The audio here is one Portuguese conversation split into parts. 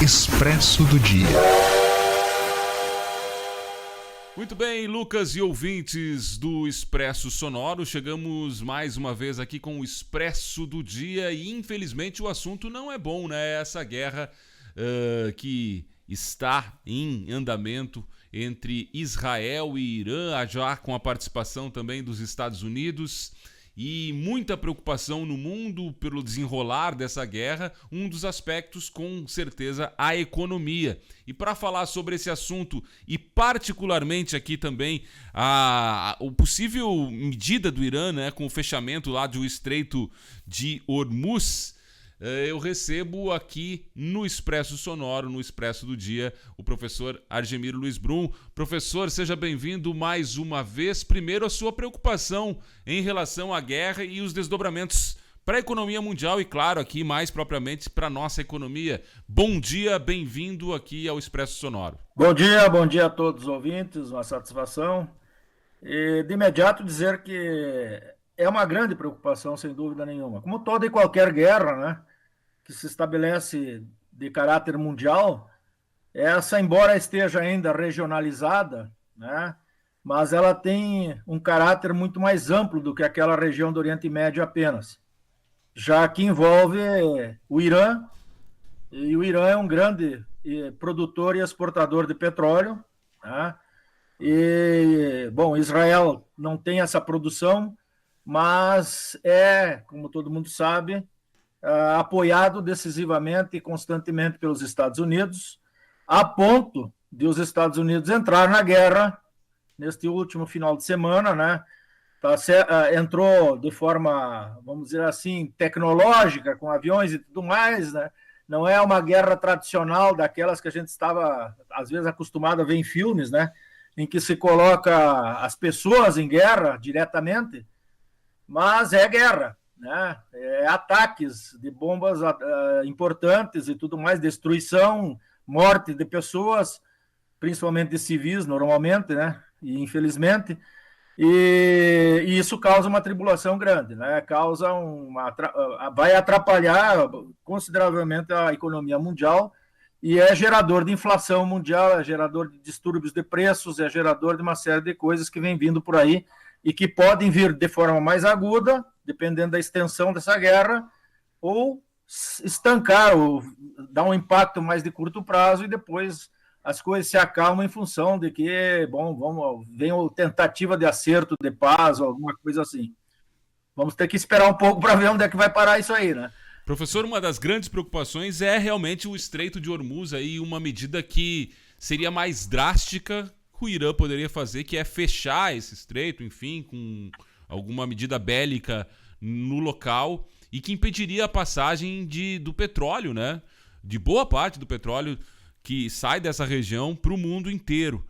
Expresso do Dia. Muito bem, Lucas e ouvintes do Expresso Sonoro, chegamos mais uma vez aqui com o Expresso do Dia e infelizmente o assunto não é bom, né? Essa guerra que está em andamento entre Israel e Irã, já com a participação também dos Estados Unidos. E muita preocupação no mundo pelo desenrolar dessa guerra, um dos aspectos, com certeza, a economia. E para falar sobre esse assunto, e particularmente aqui também o possível medida do Irã, né, com o fechamento lá do Estreito de Hormuz, eu recebo aqui no Expresso Sonoro, no Expresso do Dia, o professor Argemiro Luiz Brum. Professor, seja bem-vindo mais uma vez. Primeiro, a sua preocupação em relação à guerra e os desdobramentos para a economia mundial e, claro, aqui mais propriamente para a nossa economia. Bom dia, bem-vindo aqui ao Expresso Sonoro. Bom dia a todos os ouvintes, uma satisfação. E de imediato dizer que é uma grande preocupação, sem dúvida nenhuma. Como toda e qualquer guerra, né, que se estabelece de caráter mundial, essa, embora esteja ainda regionalizada, né, mas ela tem um caráter muito mais amplo do que aquela região do Oriente Médio apenas, já que envolve o Irã, e o Irã é um grande produtor e exportador de petróleo, né, e, bom, Israel não tem essa produção, mas como todo mundo sabe, apoiado decisivamente e constantemente pelos Estados Unidos, a ponto de os Estados Unidos entrar na guerra neste último final de semana, né? Entrou de forma, vamos dizer assim, tecnológica, com aviões e tudo mais, né? Não é uma guerra tradicional daquelas que a gente estava, às vezes, acostumado a ver em filmes, né? Em que se coloca as pessoas em guerra diretamente, mas é guerra, né? Ataques de bombas importantes e tudo mais, destruição, morte de pessoas, principalmente de civis, normalmente, né? E infelizmente, e isso causa uma tribulação grande, né? Vai atrapalhar consideravelmente a economia mundial e é gerador de inflação mundial, é gerador de distúrbios de preços, é gerador de uma série de coisas que vem vindo por aí e que podem vir de forma mais aguda, dependendo da extensão dessa guerra, ou estancar, ou dar um impacto mais de curto prazo, e depois as coisas se acalmam em função de que, bom, vem a tentativa de acerto, de paz, ou alguma coisa assim. Vamos ter que esperar um pouco para ver onde é que vai parar isso aí, né? Professor, uma das grandes preocupações é realmente o Estreito de Hormuz, aí, uma medida que seria mais drástica que o Irã poderia fazer, que é fechar esse estreito, enfim, com alguma medida bélica no local e que impediria a passagem do petróleo, né? De boa parte do petróleo que sai dessa região para o mundo inteiro.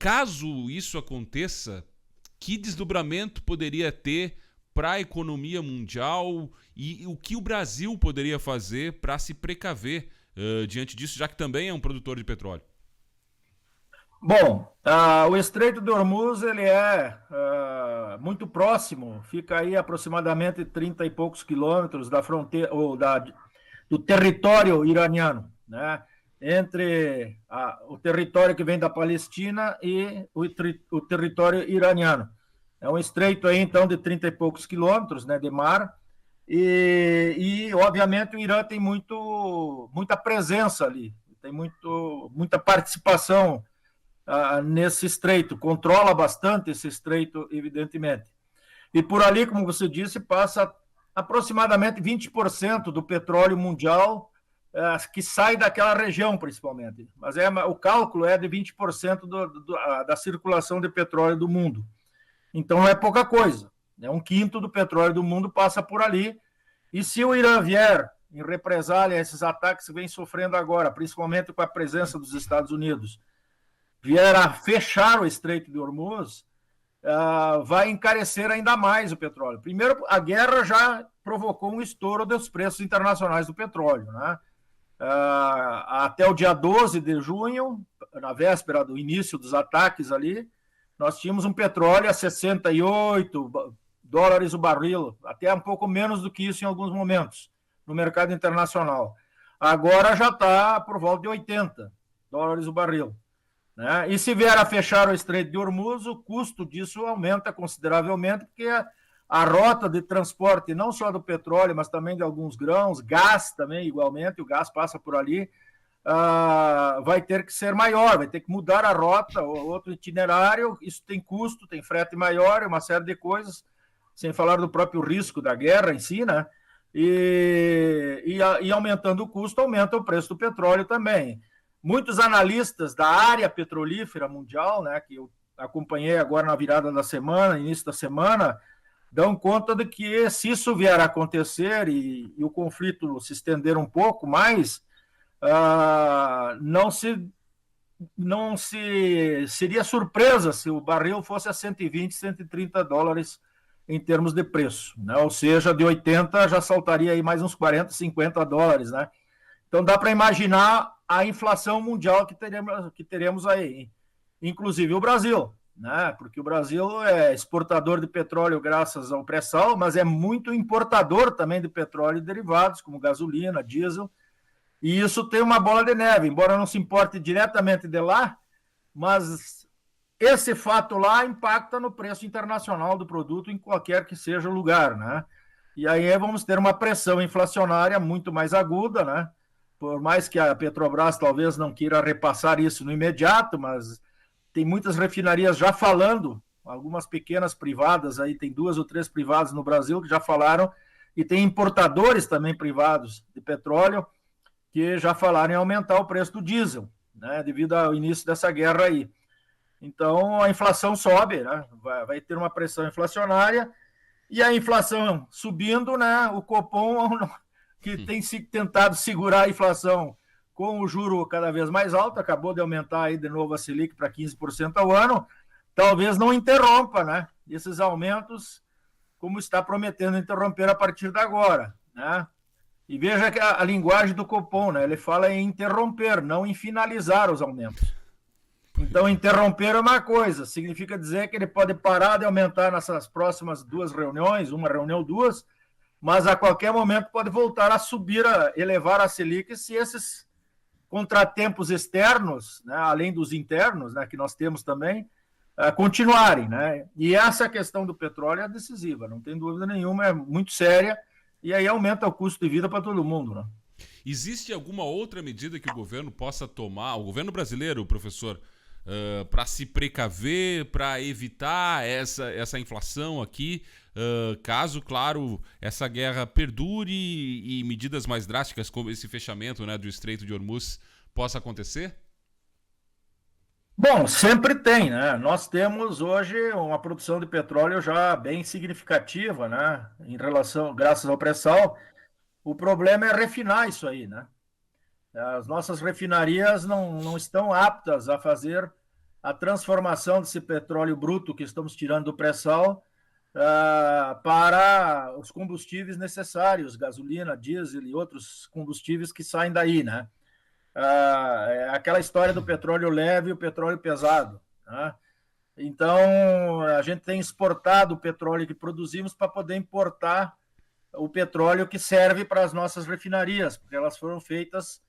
Caso isso aconteça, que desdobramento poderia ter para a economia mundial e o que o Brasil poderia fazer para se precaver diante disso, já que também é um produtor de petróleo? Bom, o Estreito de Hormuz ele é muito próximo, fica aí aproximadamente 30 e poucos quilômetros da fronteira do território iraniano, né? Entre o território que vem da Palestina e o território iraniano. É um estreito aí, então, de 30 e poucos quilômetros, né, de mar, e obviamente o Irã tem muita presença ali, tem muita participação nesse estreito, controla bastante esse estreito, evidentemente. E por ali, como você disse, passa aproximadamente 20% do petróleo mundial que sai daquela região, principalmente. Mas o cálculo é de 20% da circulação de petróleo do mundo. Então não é pouca coisa. Um quinto do petróleo do mundo passa por ali. E se o Irã vier em represália a esses ataques que vem sofrendo agora, principalmente com a presença dos Estados Unidos, vier a fechar o Estreito de Hormuz, vai encarecer ainda mais o petróleo. Primeiro, a guerra já provocou um estouro dos preços internacionais do petróleo, né? Até o dia 12 de junho, na véspera do início dos ataques ali, nós tínhamos um petróleo a 68 dólares o barril, até um pouco menos do que isso em alguns momentos, no mercado internacional. agora já está por volta de $80 o barril. Né? E se vier a fechar o Estreito de Hormuz, o custo disso aumenta consideravelmente, porque a rota de transporte, não só do petróleo, mas também de alguns grãos, gás também igualmente, o gás passa por ali, vai ter que ser maior, vai ter que mudar a rota, outro itinerário, isso tem custo, tem frete maior, uma série de coisas, sem falar do próprio risco da guerra em si, né? E aumentando o custo, aumenta o preço do petróleo também. Muitos analistas da área petrolífera mundial, né, que eu acompanhei agora na virada da semana, início da semana, dão conta de que se isso vier a acontecer e o conflito se estender um pouco mais, não seria surpresa se o barril fosse a $120, $130 em termos de preço, né? Ou seja, de 80 já saltaria aí mais uns $40, $50, né? Então dá para imaginar a inflação mundial que teremos aí, inclusive o Brasil, né? Porque o Brasil é exportador de petróleo graças ao pré-sal, mas é muito importador também de petróleo e derivados, como gasolina, diesel, e isso tem uma bola de neve, embora não se importe diretamente de lá, mas esse fato lá impacta no preço internacional do produto em qualquer que seja o lugar, né? E aí vamos ter uma pressão inflacionária muito mais aguda, né? Por mais que a Petrobras talvez não queira repassar isso no imediato, mas tem muitas refinarias já falando, algumas pequenas privadas aí, tem 2 ou 3 privadas no Brasil que já falaram, e tem importadores também privados de petróleo que já falaram em aumentar o preço do diesel, né? Devido ao início dessa guerra aí. Então, a inflação sobe, né? Vai ter uma pressão inflacionária, e a inflação subindo, né? O Copom, que tem tentado segurar a inflação com o juro cada vez mais alto, acabou de aumentar aí de novo a Selic para 15% ao ano, talvez não interrompa, né? Esses aumentos, como está prometendo interromper a partir de agora, né? E veja que a linguagem do Copom, né? Ele fala em interromper, não em finalizar os aumentos. Então, interromper é uma coisa, significa dizer que ele pode parar de aumentar nessas próximas 2 reuniões, uma reunião, 2, mas a qualquer momento pode voltar a subir, elevar a Selic, se esses contratempos externos, né, além dos internos, né, que nós temos também, continuarem, né? E essa questão do petróleo é decisiva, não tem dúvida nenhuma, é muito séria, e aí aumenta o custo de vida para todo mundo, né? Existe alguma outra medida que o governo possa tomar, o governo brasileiro, professor, para se precaver, para evitar essa inflação aqui, caso, claro, essa guerra perdure e medidas mais drásticas como esse fechamento, né, do Estreito de Hormuz possa acontecer? Bom, sempre tem, né? Nós temos hoje uma produção de petróleo já bem significativa, né? Em relação, graças ao pré-sal. O problema é refinar isso aí, né? As nossas refinarias não estão aptas a fazer a transformação desse petróleo bruto que estamos tirando do pré-sal para os combustíveis necessários, gasolina, diesel e outros combustíveis que saem daí, né? É aquela história do petróleo leve e o petróleo pesado, né? Então, a gente tem exportado o petróleo que produzimos para poder importar o petróleo que serve para as nossas refinarias, porque elas foram feitas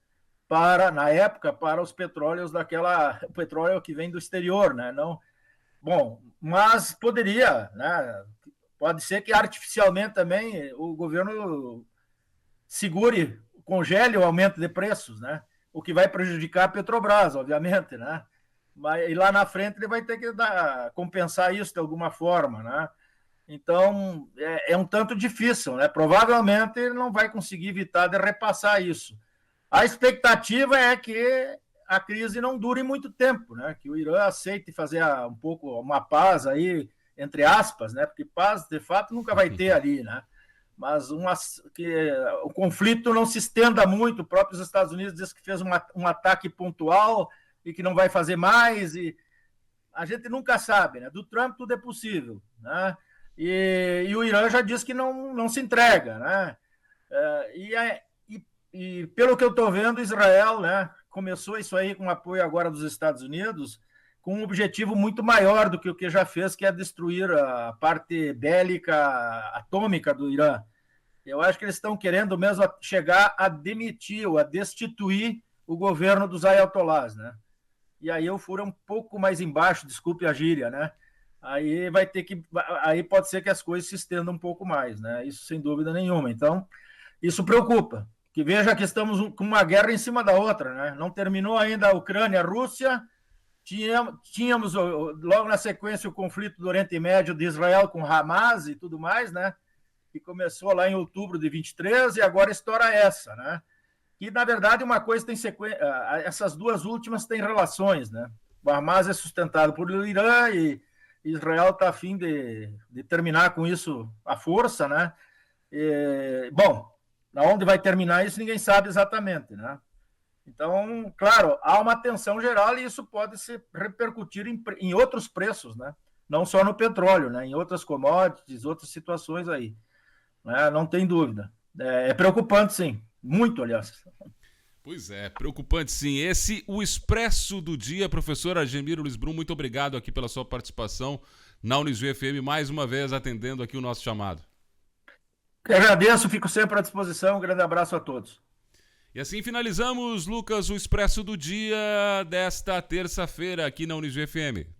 na época, para os petróleos o petróleo que vem do exterior, né? Não, bom, mas poderia, né? Pode ser que artificialmente também o governo congele o aumento de preços, né? O que vai prejudicar a Petrobras, obviamente, né? E lá na frente ele vai ter que compensar isso de alguma forma, né? Então, é um tanto difícil, né? Provavelmente ele não vai conseguir evitar de repassar isso. A expectativa é que a crise não dure muito tempo, né? Que o Irã aceite fazer um pouco uma paz aí, entre aspas, né? Porque paz, de fato, nunca vai ter ali, né? Mas que o conflito não se estenda muito. O próprio Estados Unidos disse que fez um ataque pontual e que não vai fazer mais. E a gente nunca sabe, né? Do Trump tudo é possível, né? E o Irã já disse que não se entrega, né? E pelo que eu estou vendo, Israel, né, começou isso aí com apoio agora dos Estados Unidos, com um objetivo muito maior do que o que já fez, que é destruir a parte bélica atômica do Irã. Eu acho que eles estão querendo mesmo chegar a demitir ou a destituir o governo dos ayatollahs, né? E aí o furo é um pouco mais embaixo, desculpe a gíria, né? Aí pode ser que as coisas se estendam um pouco mais, né? Isso sem dúvida nenhuma. Então, isso preocupa. Que veja que estamos com uma guerra em cima da outra, né? Não terminou ainda a Ucrânia, a Rússia. Tínhamos logo na sequência o conflito do Oriente Médio de Israel com Hamas e tudo mais, né? Que começou lá em outubro de 23 e agora estoura essa, né? E, na verdade, uma coisa tem sequência... Essas duas últimas têm relações, né? O Hamas é sustentado por Irã e Israel está a fim de terminar com isso à força, né? Bom, aonde vai terminar isso ninguém sabe exatamente, né? Então, claro, há uma tensão geral e isso pode se repercutir em outros preços, né? Não só no petróleo, né? Em outras commodities, outras situações aí. Né? Não tem dúvida. É preocupante, sim. Muito, aliás. Pois é, preocupante sim. Esse, o Expresso do Dia. Professor Argemiro Lisbrum, muito obrigado aqui pela sua participação na Unisul FM, mais uma vez atendendo aqui o nosso chamado. Eu agradeço, fico sempre à disposição. Um grande abraço a todos. E assim finalizamos, Lucas, o Expresso do Dia desta terça-feira aqui na Unisul FM.